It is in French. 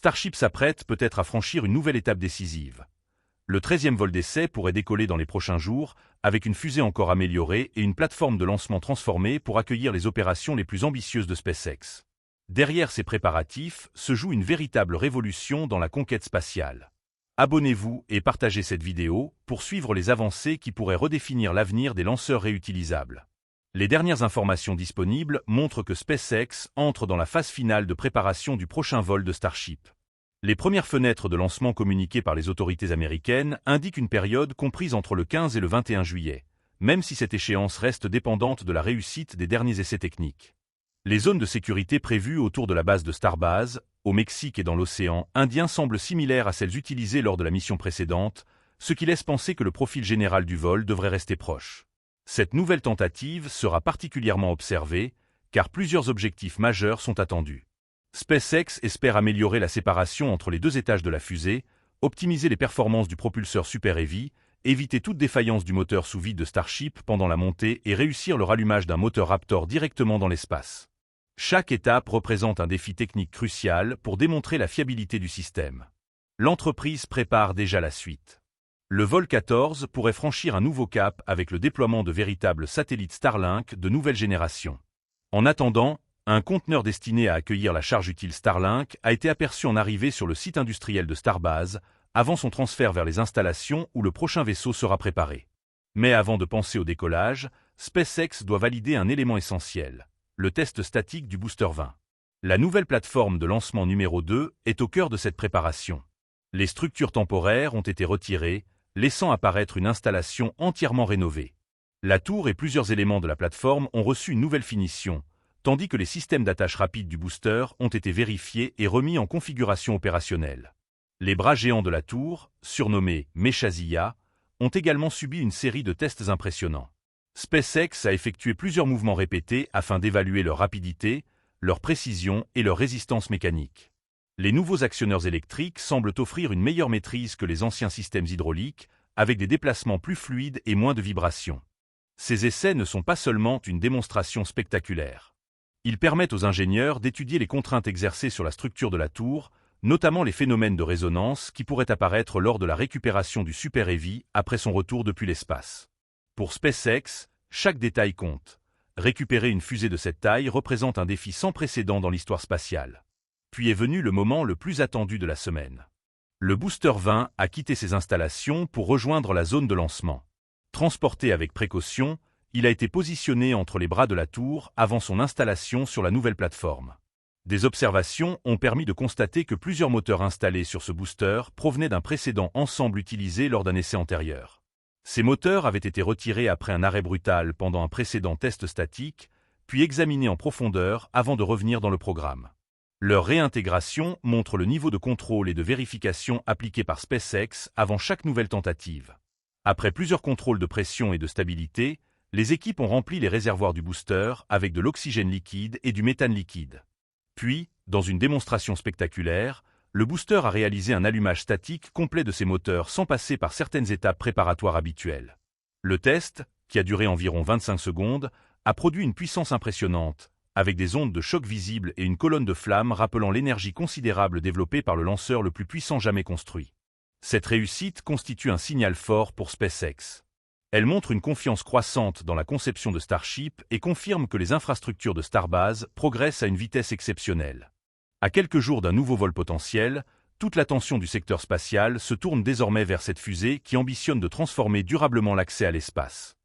Starship s'apprête peut-être à franchir une nouvelle étape décisive. Le 13e vol d'essai pourrait décoller dans les prochains jours, avec une fusée encore améliorée et une plateforme de lancement transformée pour accueillir les opérations les plus ambitieuses de SpaceX. Derrière ces préparatifs se joue une véritable révolution dans la conquête spatiale. Abonnez-vous et partagez cette vidéo pour suivre les avancées qui pourraient redéfinir l'avenir des lanceurs réutilisables. Les dernières informations disponibles montrent que SpaceX entre dans la phase finale de préparation du prochain vol de Starship. Les premières fenêtres de lancement communiquées par les autorités américaines indiquent une période comprise entre le 15 et le 21 juillet, même si cette échéance reste dépendante de la réussite des derniers essais techniques. Les zones de sécurité prévues autour de la base de Starbase, au Mexique et dans l'océan Indien semblent similaires à celles utilisées lors de la mission précédente, ce qui laisse penser que le profil général du vol devrait rester proche. Cette nouvelle tentative sera particulièrement observée, car plusieurs objectifs majeurs sont attendus. SpaceX espère améliorer la séparation entre les deux étages de la fusée, optimiser les performances du propulseur Super Heavy, éviter toute défaillance du moteur sous vide de Starship pendant la montée et réussir le rallumage d'un moteur Raptor directement dans l'espace. Chaque étape représente un défi technique crucial pour démontrer la fiabilité du système. L'entreprise prépare déjà la suite. Le vol 14 pourrait franchir un nouveau cap avec le déploiement de véritables satellites Starlink de nouvelle génération. En attendant, un conteneur destiné à accueillir la charge utile Starlink a été aperçu en arrivée sur le site industriel de Starbase, avant son transfert vers les installations où le prochain vaisseau sera préparé. Mais avant de penser au décollage, SpaceX doit valider un élément essentiel, le test statique du Booster 20. La nouvelle plateforme de lancement numéro 2 est au cœur de cette préparation. Les structures temporaires ont été retirées, laissant apparaître une installation entièrement rénovée. La tour et plusieurs éléments de la plateforme ont reçu une nouvelle finition, tandis que les systèmes d'attache rapide du booster ont été vérifiés et remis en configuration opérationnelle. Les bras géants de la tour, surnommés Meshazia, ont également subi une série de tests impressionnants. SpaceX a effectué plusieurs mouvements répétés afin d'évaluer leur rapidité, leur précision et leur résistance mécanique. Les nouveaux actionneurs électriques semblent offrir une meilleure maîtrise que les anciens systèmes hydrauliques, avec des déplacements plus fluides et moins de vibrations. Ces essais ne sont pas seulement une démonstration spectaculaire. Ils permettent aux ingénieurs d'étudier les contraintes exercées sur la structure de la tour, notamment les phénomènes de résonance qui pourraient apparaître lors de la récupération du Super Heavy après son retour depuis l'espace. Pour SpaceX, chaque détail compte. Récupérer une fusée de cette taille représente un défi sans précédent dans l'histoire spatiale. Puis est venu le moment le plus attendu de la semaine. Le Booster 20 a quitté ses installations pour rejoindre la zone de lancement. Transporté avec précaution, il a été positionné entre les bras de la tour avant son installation sur la nouvelle plateforme. Des observations ont permis de constater que plusieurs moteurs installés sur ce booster provenaient d'un précédent ensemble utilisé lors d'un essai antérieur. Ces moteurs avaient été retirés après un arrêt brutal pendant un précédent test statique, puis examinés en profondeur avant de revenir dans le programme. Leur réintégration montre le niveau de contrôle et de vérification appliqué par SpaceX avant chaque nouvelle tentative. Après plusieurs contrôles de pression et de stabilité, les équipes ont rempli les réservoirs du booster avec de l'oxygène liquide et du méthane liquide. Puis, dans une démonstration spectaculaire, le booster a réalisé un allumage statique complet de ses moteurs sans passer par certaines étapes préparatoires habituelles. Le test, qui a duré environ 25 secondes, a produit une puissance impressionnante, avec des ondes de choc visibles et une colonne de flammes rappelant l'énergie considérable développée par le lanceur le plus puissant jamais construit. Cette réussite constitue un signal fort pour SpaceX. Elle montre une confiance croissante dans la conception de Starship et confirme que les infrastructures de Starbase progressent à une vitesse exceptionnelle. À quelques jours d'un nouveau vol potentiel, toute l'attention du secteur spatial se tourne désormais vers cette fusée qui ambitionne de transformer durablement l'accès à l'espace.